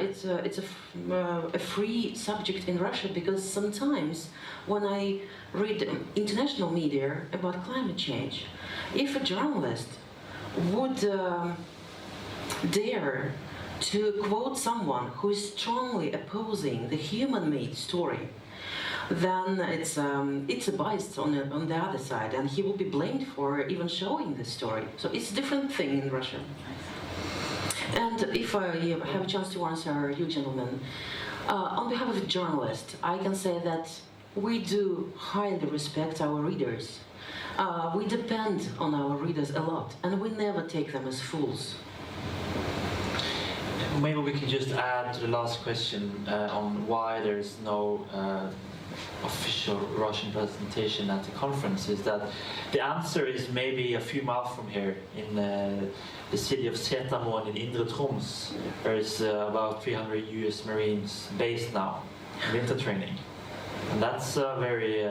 it's a free subject in Russia because sometimes when I read international media about climate change, if a journalist would dare to quote someone who is strongly opposing the human-made story, then it's a bias on the other side, and he will be blamed for even showing this story. So it's a different thing in Russia. And if I have a chance to answer you gentlemen, on behalf of a journalist, I can say that we do highly respect our readers. We depend on our readers a lot, and we never take them as fools. Maybe we can just add to the last question on why there's no official Russian presentation at the conference, is that the answer is maybe a few miles from here in the city of Setamon in Indre Troms. There's about 300 US Marines based now, winter training. And that's a very,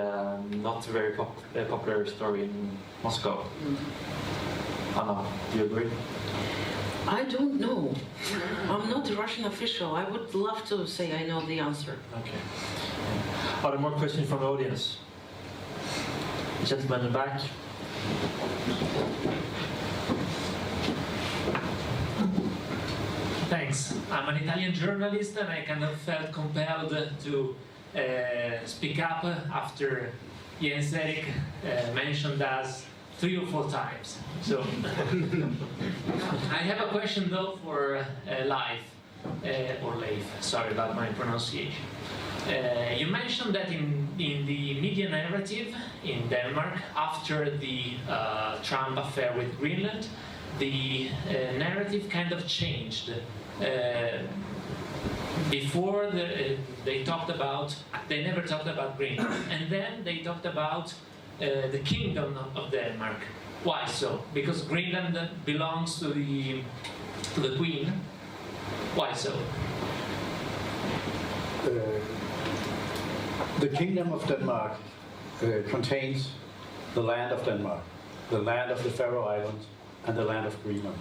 not a very popular story in Moscow. Anna, do you agree? I don't know. I'm not a Russian official. I would love to say I know the answer. Okay. Are there more questions from the audience? The gentleman in the back. Thanks. I'm an Italian journalist and I kind of felt compelled to speak up after Jens Erik mentioned us 3 or 4 times. So I have a question though for Leif, or Leif, sorry about my pronunciation. You mentioned that in the media narrative in Denmark, after the Trump affair with Greenland, the narrative kind of changed. Before they never talked about Greenland, and then they talked about the kingdom of Denmark. Why so? Because Greenland belongs to the Queen. Why so? The Kingdom of Denmark contains the land of Denmark, the land of the Faroe Islands, and the land of Greenland.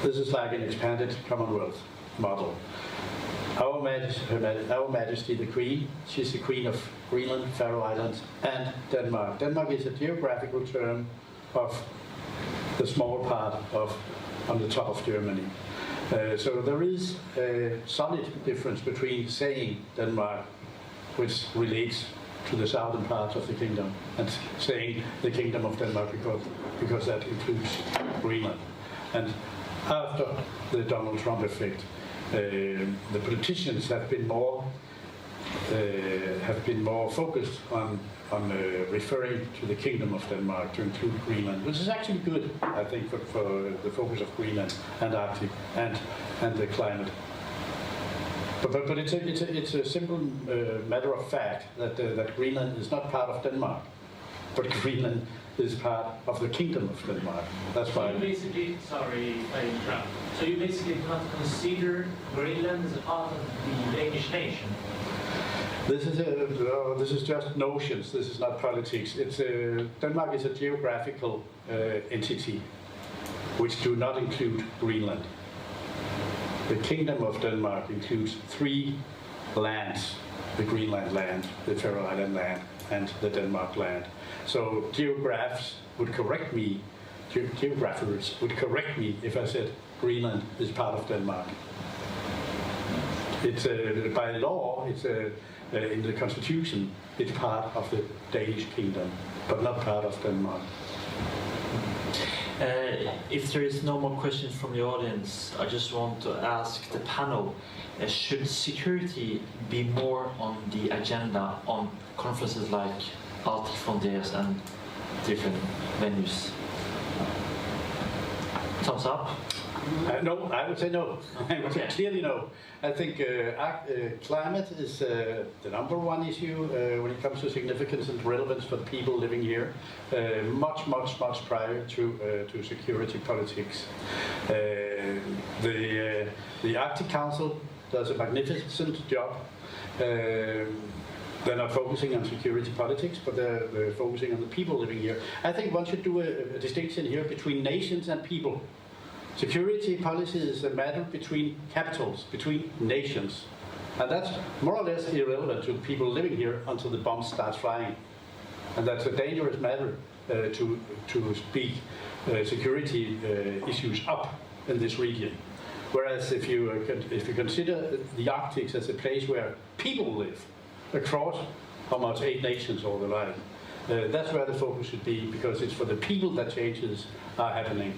This is like an expanded Commonwealth model. Our Majesty the Queen, she's the Queen of Greenland, Faroe Islands, and Denmark. Denmark is a geographical term of the small part on the top of Germany. So there is a solid difference between saying Denmark, which relates to the southern parts of the kingdom, and saying the Kingdom of Denmark because that includes Greenland. And after the Donald Trump effect, the politicians have been more focused on referring to the Kingdom of Denmark to include Greenland, which is actually good, I think, for the focus of Greenland and Arctic and the climate. But it's a simple matter of fact that Greenland is not part of Denmark, but Greenland is part of the Kingdom of Denmark. That's why. So you basically, sorry if I interrupt. So you basically do not consider Greenland as a part of the Danish nation. This is just notions. This is not politics. Denmark is a geographical entity which do not include Greenland. The Kingdom of Denmark includes 3 lands: the Greenland land, the Faroe Island land, and the Denmark land. So geographers would correct me if I said Greenland is part of Denmark. It's by law, it's in the constitution, it's part of the Danish kingdom, but not part of Denmark. If there is no more questions from the audience, I just want to ask the panel, should security be more on the agenda on conferences like Arctic Frontiers and different venues? Thumbs up? No, I would say no. I would say clearly no. I think climate is the number one issue when it comes to significance and relevance for the people living here, much prior to security politics. The Arctic Council does a magnificent job. They're not focusing on security politics, but they're focusing on the people living here. I think one should do a distinction here between nations and people. Security policy is a matter between capitals, between nations. And that's more or less irrelevant to the people living here until the bomb starts flying. And that's a dangerous matter to speak security issues up in this region. Whereas if you consider the Arctic as a place where people live across almost 8 nations all the life, that's where the focus should be, because it's for the people that changes are happening.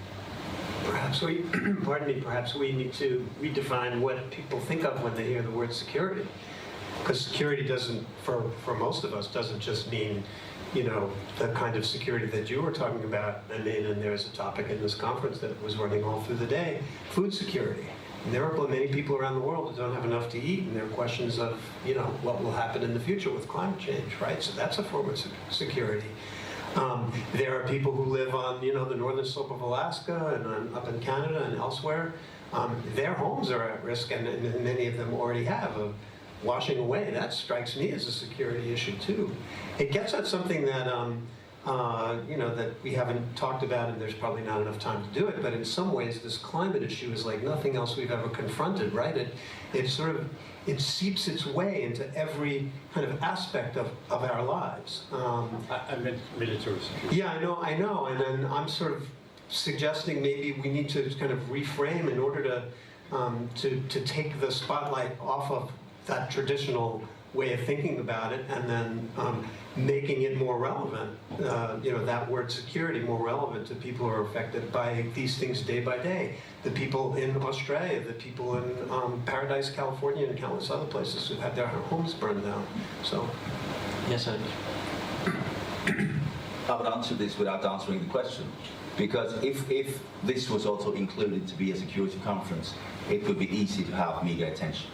Perhaps we need to redefine what people think of when they hear the word security. Because security doesn't, for most of us, doesn't just mean, the kind of security that you were talking about. And there's a topic in this conference that was running all through the day, food security. And there are many people around the world that don't have enough to eat, and there are questions of, what will happen in the future with climate change, right? So that's a form of security. There are people who live on, the northern slope of Alaska and up in Canada and elsewhere. Their homes are at risk, and many of them already have, of washing away. That strikes me as a security issue too. It gets at something that, that we haven't talked about, and there's probably not enough time to do it. But in some ways, this climate issue is like nothing else we've ever confronted, right? It seeps its way into every kind of aspect of our lives. I meant military security. Yeah, I know, and then I'm sort of suggesting maybe we need to kind of reframe in order to take the spotlight off of that traditional way of thinking about it, and then making it more relevant, that word security more relevant to people who are affected by these things day by day. The people in Australia, the people in Paradise, California, and countless other places who've had their homes burned down. So, yes, sir. I would answer this without answering the question. Because if this was also included to be a security conference, it would be easy to have media attention.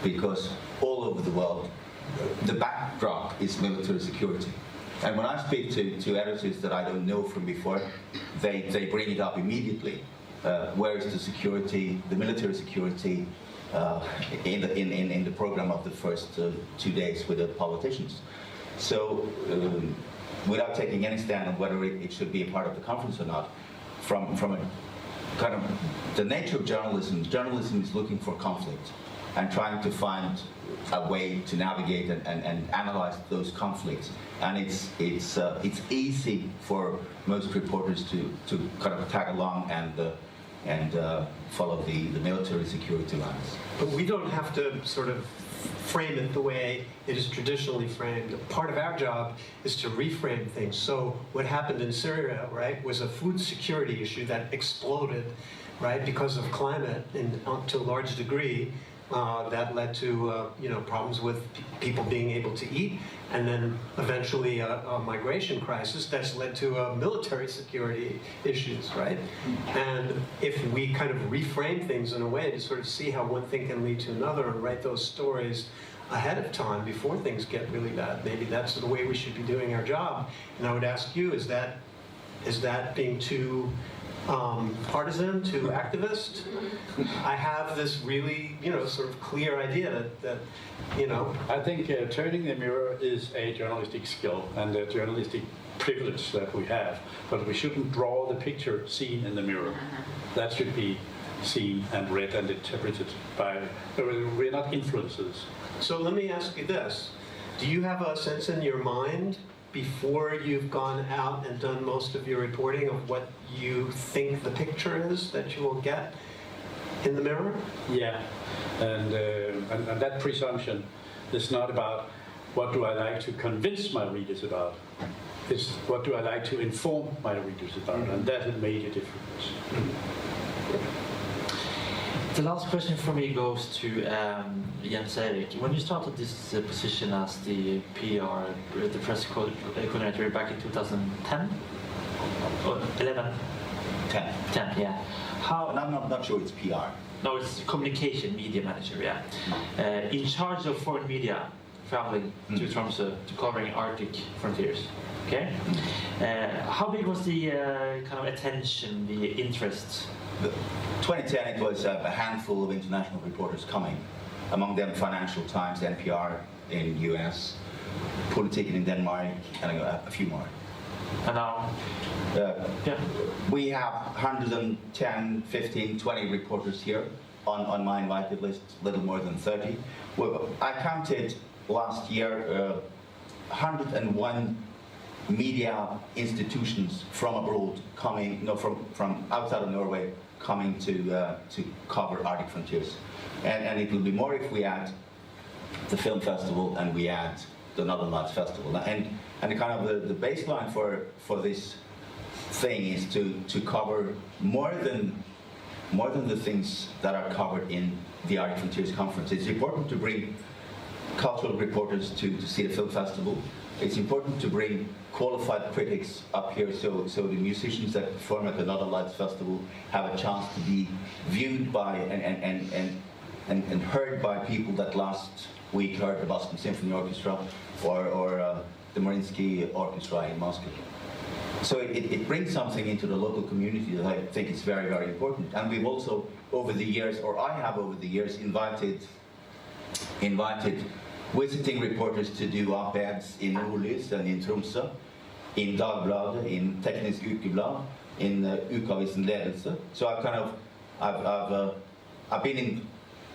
Because all over the world, the backdrop is military security. And when I speak to editors that I don't know from before, they bring it up immediately. Where is the security, the military security in the program of the first 2 days with the politicians. So, without taking any stand on whether it should be a part of the conference or not, from a kind of the nature of journalism is looking for conflict and trying to find a way to navigate and analyze those conflicts. And it's easy for most reporters to kind of tag along and follow the military security lines. But we don't have to sort of frame it the way it is traditionally framed. Part of our job is to reframe things. So what happened in Syria, right, was a food security issue that exploded, right, because of climate to a large degree. That led to problems with people being able to eat, and then eventually a migration crisis that's led to military security issues, right? And if we kind of reframe things in a way to sort of see how one thing can lead to another and write those stories ahead of time before things get really bad, maybe that's the way we should be doing our job. And I would ask you, is that being too partisan, too activist? I have this really, sort of clear idea that I think turning the mirror is a journalistic skill and a journalistic privilege that we have, but we shouldn't draw the picture seen in the mirror. That should be seen and read and interpreted by, we're not influencers. So let me ask you this. Do you have a sense in your mind before you've gone out and done most of your reporting of what you think the picture is that you will get in the mirror? Yeah, and that presumption is not about what do I like to convince my readers about. It's what do I like to inform my readers about, and that has made a difference. The last question for me goes to Jens Erik. When you started this position as the PR, the press coordinator back in 2010? Or 11? 10. 10, yeah. And I'm not sure it's PR. No, it's communication media manager, yeah. In charge of foreign media, traveling to Tromsø to covering Arctic frontiers. Okay. How big was the kind of attention, the interest? 2010, it was a handful of international reporters coming. Among them, Financial Times, NPR in US, Politiken in Denmark, and a few more. And now? We have 110, 15, 20 reporters here on my invited list, little more than 30. Well, I counted last year 101 media institutions from abroad coming, from outside of Norway, coming to cover Arctic frontiers. And it will be more if we add the film festival and we add the Northern Lights Festival. And the kind of the baseline for this thing is to cover more than the things that are covered in the Arctic Frontiers Conference. It's important to bring cultural reporters to see the film festival. It's important to bring qualified critics up here so the musicians that perform at the Northern Lights Festival have a chance to be viewed by and heard by people that last week heard the Boston Symphony Orchestra or the Mariinsky Orchestra in Moscow. So it brings something into the local community that I think is very, very important. And we've also over the years, or I have over the years, invited visiting reporters to do op-eds in Nordlys and in Tromsø, in Dagbladet, in Teknisk Ukeblad, in Ukavisen Ledelse. So I've been in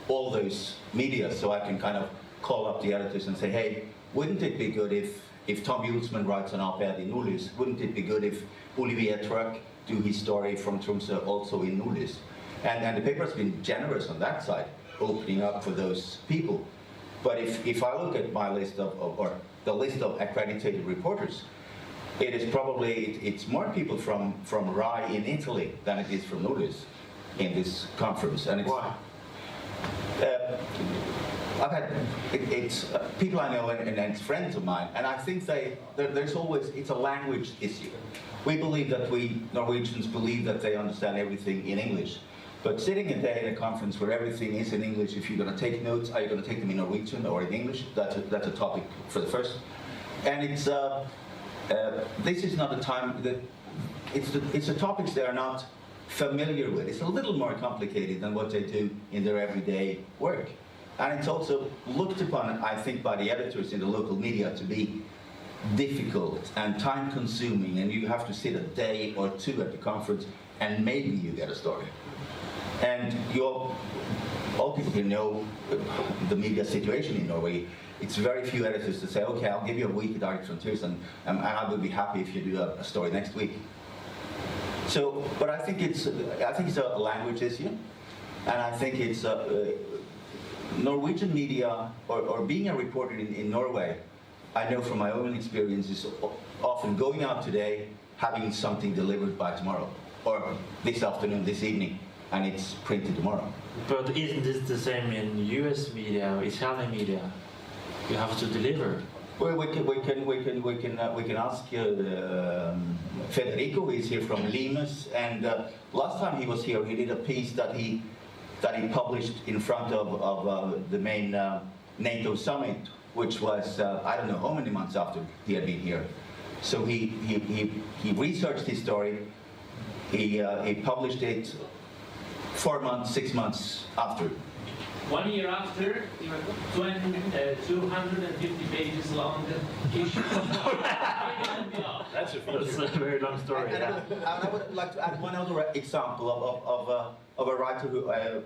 all those media, so I can kind of call up the editors and say, hey, wouldn't it be good if Tom Julesman writes an op-ed in Nordlys? Wouldn't it be good if Olivier Truck do his story from Tromsø also in Nordlys? And the paper has been generous on that side, opening up for those people. But if I look at my list or the list of accredited reporters, it is probably, it's more people from RAI in Italy than it is from Nordlys in this conference. And it's, why? I've had, it's people I know and it's friends of mine, and I think there's always, it's a language issue. We believe that Norwegians believe that they understand everything in English. But sitting a day in a conference where everything is in English, if you're going to take notes, are you going to take them in Norwegian or in English? That's a topic for the first. And it's this is not a time that it's the topics that are not familiar with. It's a little more complicated than what they do in their everyday work. And it's also looked upon, I think, by the editors in the local media to be difficult and time-consuming, and you have to sit a day or two at the conference, and maybe you get a story. And all people here know the media situation in Norway. It's very few editors that say, okay, I'll give you a week at Arctic Frontiers, and I will be happy if you do a story next week. So, but I think it's a language issue, and I think it's Norwegian media, or being a reporter in Norway, I know from my own experience, is often going out today, having something delivered by tomorrow, or this afternoon, this evening, and it's printed tomorrow. But isn't this the same in US media or Italian media? You have to deliver. Well, we can ask Federico, who is here from Limes, and last time he was here, he did a piece that he published in front of the main NATO summit, which was I don't know how many months after he had been here. So he researched his story. He published it 4 months, 6 months after. 1 year after, 250 pages long issue. That's a That's a very long story. And I would like to add one other example of a writer,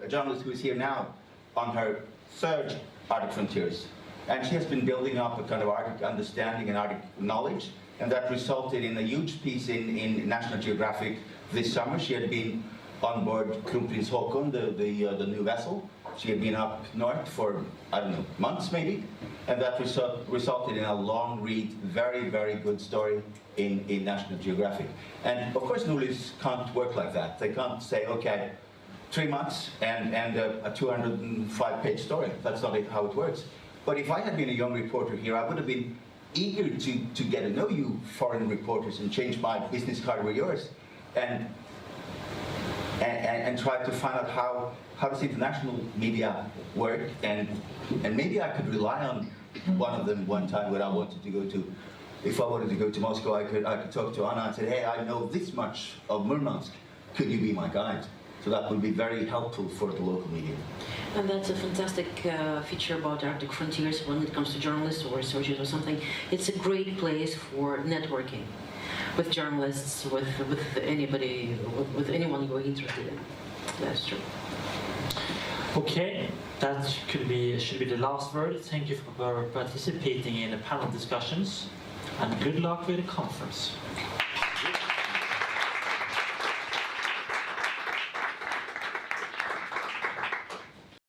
a journalist who is here now on her third Arctic Frontiers. And she has been building up a kind of Arctic understanding and Arctic knowledge, and that resulted in a huge piece in National Geographic this summer. She had been on board Kronprins Haakon, the new vessel. She had been up north for, I don't know, months maybe, and that resulted in a long read, very, very good story in National Geographic. And of course, journalists can't work like that. They can't say, okay, 3 months and a 205-page story. That's not how it works. But if I had been a young reporter here, I would have been eager to get to know you foreign reporters and change my business card with yours, and try to find out how does international media work, and maybe I could rely on one of them one time when I wanted to go to, if I wanted to go to Moscow, I could talk to Anna and say, hey, I know this much of Murmansk, could you be my guide? So that would be very helpful for the local media. And that's a fantastic feature about Arctic Frontiers when it comes to journalists or researchers or something. It's a great place for networking with journalists, with anybody, with anyone you're interested in. That's true. Okay, that should be the last word. Thank you for participating in the panel discussions, and good luck with the conference.